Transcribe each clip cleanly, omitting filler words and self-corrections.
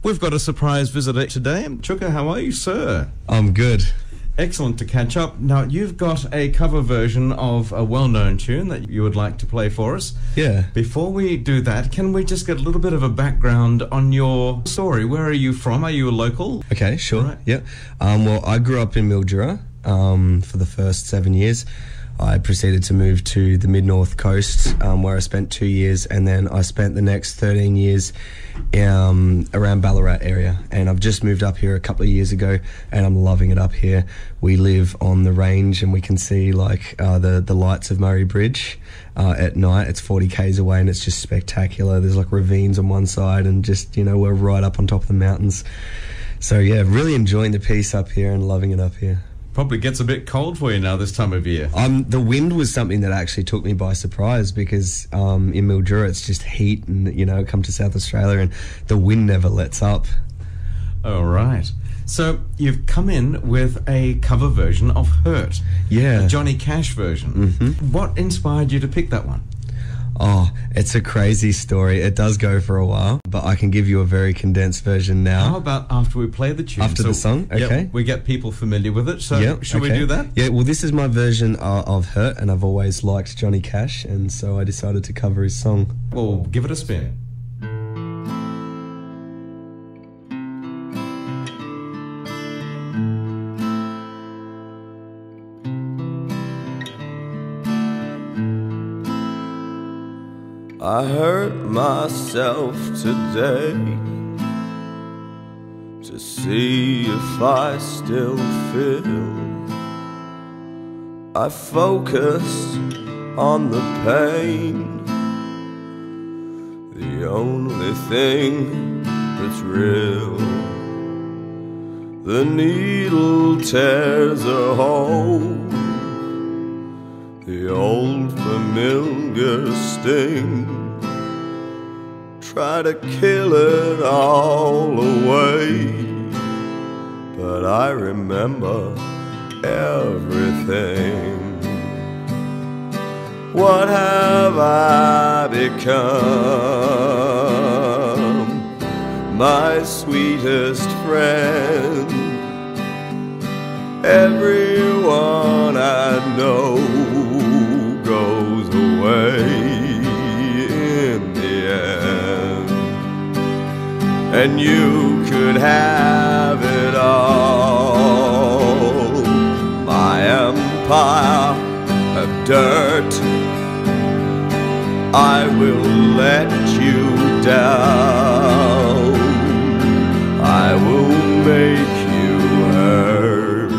We've got a surprise visitor today. Chooka, how are you, sir? I'm good. Excellent to catch up. Now, you've got a cover version of a well-known tune that you would like to play for us. Yeah. Before we do that, can we just get a little bit of a background on your story? Where are you from? Are you a local? Okay, sure. Right. Yeah. Well, I grew up in Mildura for the first 7 years. I proceeded to move to the mid-north coast where I spent 2 years, and then I spent the next 13 years around Ballarat area, and I've just moved up here a couple of years ago and I'm loving it up here. We live on the range and we can see like the lights of Murray Bridge at night. It's 40 k's away and it's just spectacular. There's like ravines on one side and just, you know, we're right up on top of the mountains. So yeah, really enjoying the peace up here and loving it up here. Probably gets a bit cold for you now this time of year. The wind was something that actually took me by surprise because in Mildura it's just heat and, you know, come to South Australia and the wind never lets up. All right. So you've come in with a cover version of Hurt. Yeah. A Johnny Cash version. Mm-hmm. What inspired you to pick that one? Oh, it's a crazy story. It does go for a while, but I can give you a very condensed version now. How about after we play the tune? After the song? Okay. Yeah, we get people familiar with it, so should we do that? Yeah, well, this is my version of Hurt, and I've always liked Johnny Cash, and so I decided to cover his song. Well, give it a spin. I hurt myself today to see if I still feel. I focused on the pain, the only thing that's real. The needle tears a hole, the old familiar sting. Try to kill it all away, but I remember everything. What have I become? My sweetest friend. Everyone I know goes away in the end, and you could have it all. My empire of dirt, I will let you down. I will make you hurt.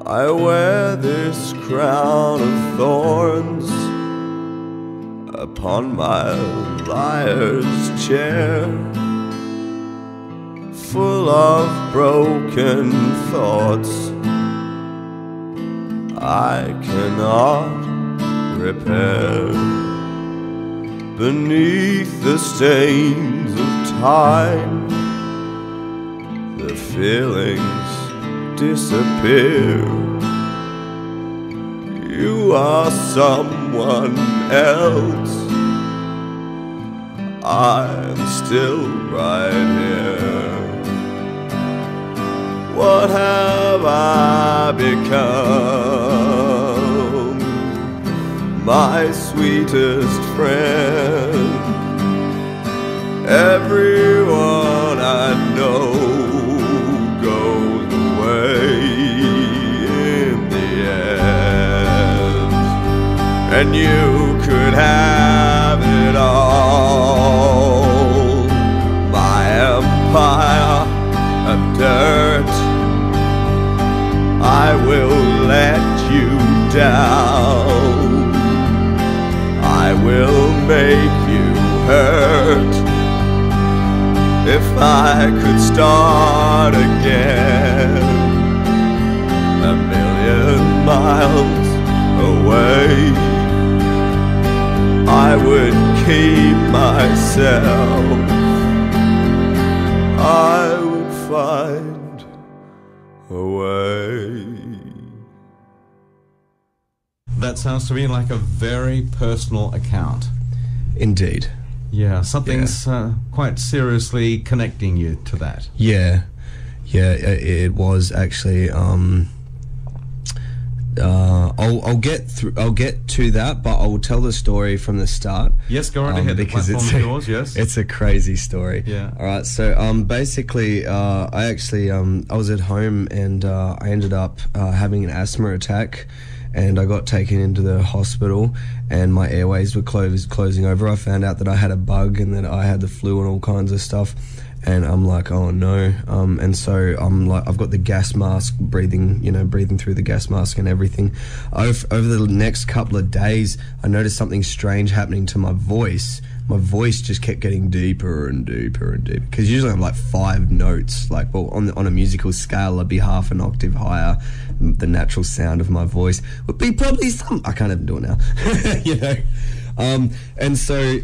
I wear this crown of thorns upon my liar's chair, full of broken thoughts I cannot repair. Beneath the stains of time, the feelings disappear. You are someone else, I'm still right here. What have I become? My sweetest friend. Everyone I know goes away in the end, and you could have it all. My empire of dirt, I will let you down. I will make you hurt. If I could start again, a million miles away, I would keep myself. I would find a way. away. That sounds to me like a very personal account. Indeed. Yeah, something's quite seriously connecting you to that. Yeah, it was actually. I'll get to that, but I will tell the story from the start. Yes, go right ahead. Because the platform is yours. Yes, it's a crazy story. Yeah. All right. So basically, I actually I was at home and I ended up having an asthma attack. And I got taken into the hospital and my airways were closing over. I found out that I had a bug and that I had the flu and all kinds of stuff. And I'm like, oh no. And so I'm like, I've got the gas mask, breathing through the gas mask and everything. Over the next couple of days, I noticed something strange happening to my voice. My voice just kept getting deeper and deeper and deeper. Because usually I'm like 5 notes. Like, well, on a musical scale, I'd be half an octave higher. The natural sound of my voice would be probably I can't even do it now. And so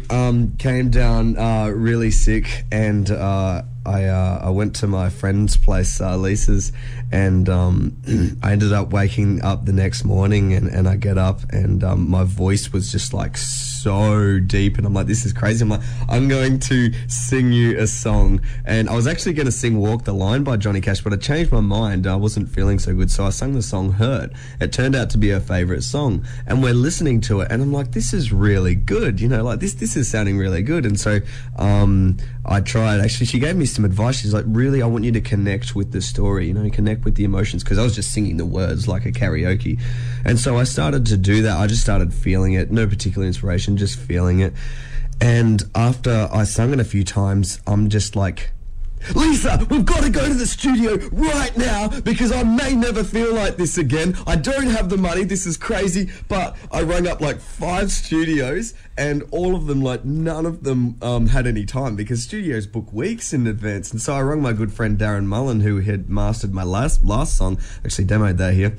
came down really sick, and I went to my friend's place, Lisa's, and I ended up waking up the next morning, and I get up, and my voice was just like so deep, and I'm like, this is crazy. I'm like, I'm going to sing you a song, and I was actually going to sing Walk the Line by Johnny Cash, but I changed my mind. I wasn't feeling so good, so I sang the song Hurt. It turned out to be her favourite song, and we're listening to it, and I'm like, this is really good, like this is sounding really good. And so I tried, actually, she gave me some advice. She's like, really, I want you to connect with the story, connect with the emotions, because I was just singing the words like a karaoke. And so I started to do that. I just started feeling it, no particular inspiration, just feeling it. And after I sung it a few times, I'm just like, Lisa, we've got to go to the studio right now because I may never feel like this again. I don't have the money. This is crazy. But I rang up like 5 studios, and all of them, like, none of them had any time because studios book weeks in advance. And so I rang my good friend Darren Mullen, who had mastered my last song, actually demoed that here.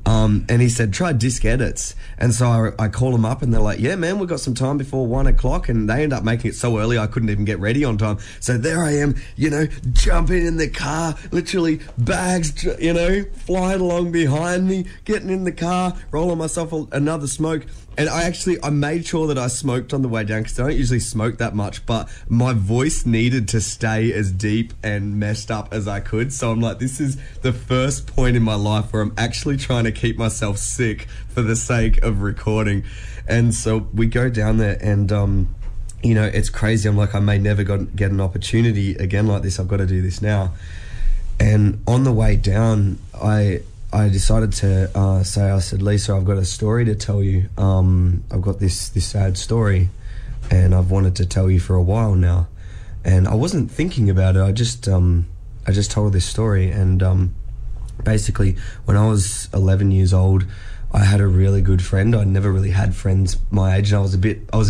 And he said, try disc edits. And so I call him up and they're like, yeah, man, we've got some time before 1 o'clock. And they end up making it so early I couldn't even get ready on time. So there I am, jumping in the car, literally bags, flying along behind me, getting in the car, rolling myself another smoke. And I made sure that I smoked on the way down because I don't usually smoke that much, but my voice needed to stay as deep and messed up as I could. So I'm like, this is the first point in my life where I'm actually trying to keep myself sick for the sake of recording. And so we go down there and, it's crazy. I'm like, I may never get an opportunity again like this. I've got to do this now. And on the way down, I decided to I said, Lisa, I've got a story to tell you. I've got this sad story, and I've wanted to tell you for a while now. And I wasn't thinking about it. I just told her this story. And basically, when I was 11 years old, I had a really good friend. I'd never really had friends my age, and I was a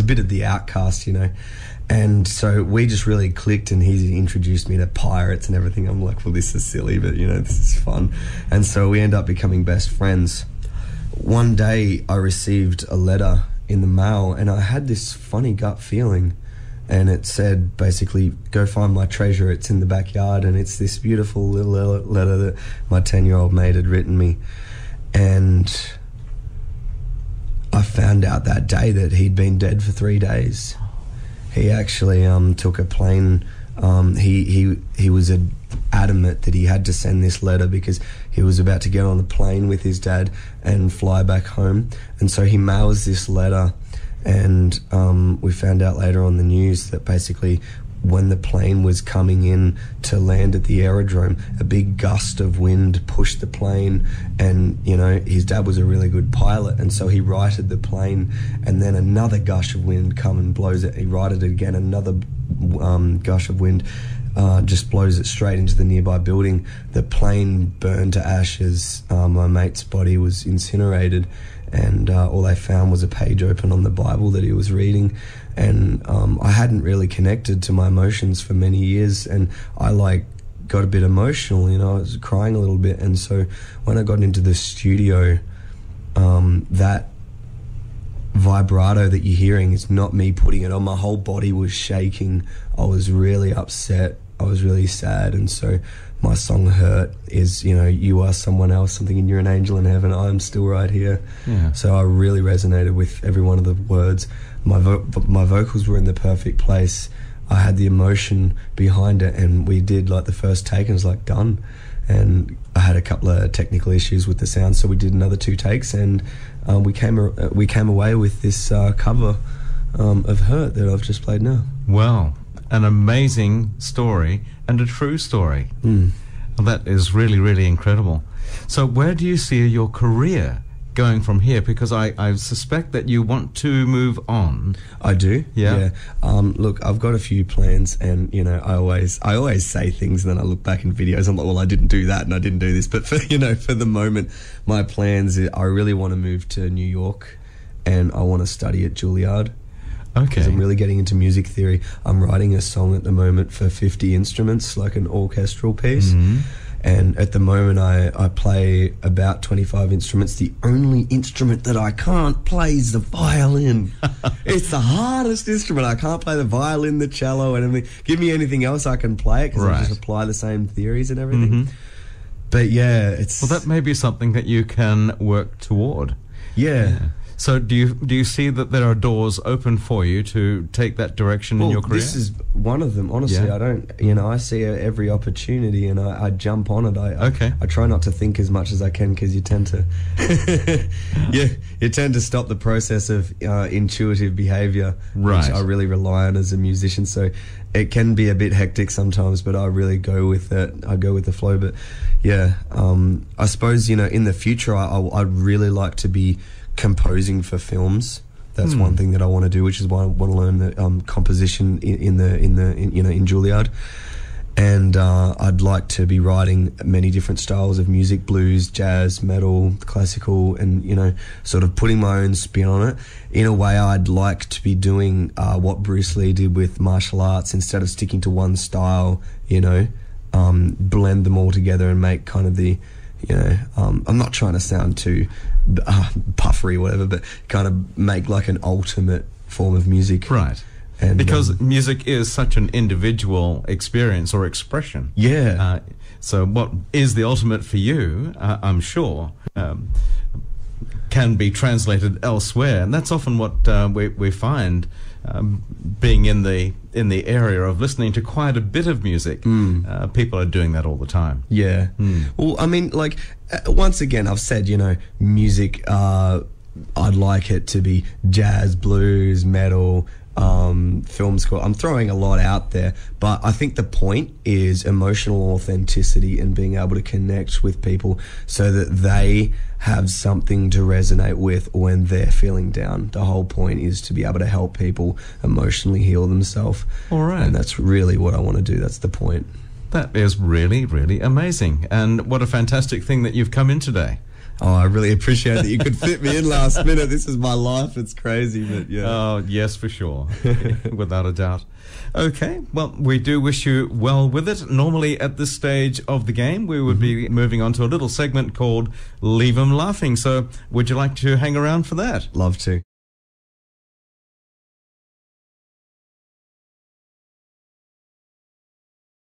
bit of the outcast, And so we just really clicked, and he introduced me to pirates and everything. I'm like, well, this is silly, but this is fun. And so we end up becoming best friends. One day I received a letter in the mail, and I had this funny gut feeling, and it said basically, go find my treasure, it's in the backyard. And it's this beautiful little letter that my 10-year-old mate had written me. And I found out that day that he'd been dead for 3 days. He actually took a plane. He was adamant that he had to send this letter because he was about to get on the plane with his dad and fly back home. And so he mails this letter, and we found out later on the news that basically when the plane was coming in to land at the aerodrome, a big gust of wind pushed the plane, and his dad was a really good pilot, and so he righted the plane, and then another gush of wind come and blows it. He righted it again, another gush of wind just blows it straight into the nearby building. The plane burned to ashes. My mate's body was incinerated, and all they found was a page open on the Bible that he was reading. And I hadn't really connected to my emotions for many years, and I got a bit emotional, I was crying a little bit. And so when I got into the studio, that vibrato that you're hearing is not me putting it on. My whole body was shaking. I was really upset. I was really sad, and so my song "Hurt" is, you know, you are someone else, something, and you're an angel in heaven. I'm still right here. Yeah. So I really resonated with every one of the words. My vocals were in the perfect place. I had the emotion behind it, and we did like the first take, and it was like done. And I had a couple of technical issues with the sound, so we did another 2 takes, and we came away with this cover of "Hurt" that I've just played now. Wow, an amazing story and a true story. Mm. Well, that is really, really incredible. So where do you see your career going from here? Because I suspect that you want to move on. I do. Yeah. Look, I've got a few plans, and you know, I always say things, and then I look back in videos. I'm like, well, I didn't do that, and I didn't do this. But for the moment, my plans is I really want to move to New York, and I want to study at Juilliard. Okay. Because I'm really getting into music theory. I'm writing a song at the moment for 50 instruments, like an orchestral piece. Mm-hmm. And at the moment, I play about 25 instruments. The only instrument that I can't play is the violin. It's the hardest instrument. I can't play the violin, the cello, and everything. Give me anything else, I can play it, because I just apply the same theories and everything. Mm-hmm. But yeah, it's... Well, that may be something that you can work toward. Yeah. So do you see that there are doors open for you to take that direction in your career? This is one of them. Honestly, Yeah. I see every opportunity, and I jump on it. I try not to think as much as I can, because you tend to you tend to stop the process of intuitive behavior, Right. which I really rely on as a musician. So it can be a bit hectic sometimes, but I really go with it. I go with the flow. But yeah, I suppose, in the future, I'd really like to be composing for films. That's one thing that I want to do, which is why I want to learn the composition in Juilliard. And I'd like to be writing many different styles of music: blues, jazz, metal, classical, and sort of putting my own spin on it. In a way, I'd like to be doing what Bruce Lee did with martial arts. Instead of sticking to one style, blend them all together and make kind of the I'm not trying to sound too puffery or whatever, but kind of make like an ultimate form of music. Right. And, because music is such an individual experience or expression. Yeah. So what is the ultimate for you, I'm sure, can be translated elsewhere. And that's often what we find being in the area of listening to quite a bit of music. People are doing that all the time. Yeah. Well, I mean, like, once again, I've said, music, I'd like it to be jazz, blues, metal, film score. I'm throwing a lot out there, but I think the point is emotional authenticity and being able to connect with people so that they have something to resonate with when they're feeling down. The whole point is to be able to help people emotionally heal themselves. All right. And that's really what I want to do. That's the point. That is really, really amazing. And what a fantastic thing that you've come in today. Oh, I really appreciate that you could fit me in last minute. This is my life. It's crazy, but yeah. Oh, yes, for sure. Without a doubt. Okay, well, we do wish you well with it. Normally, at this stage of the game, we would be moving on to a little segment called Leave 'em Laughing. So, would you like to hang around for that? Love to.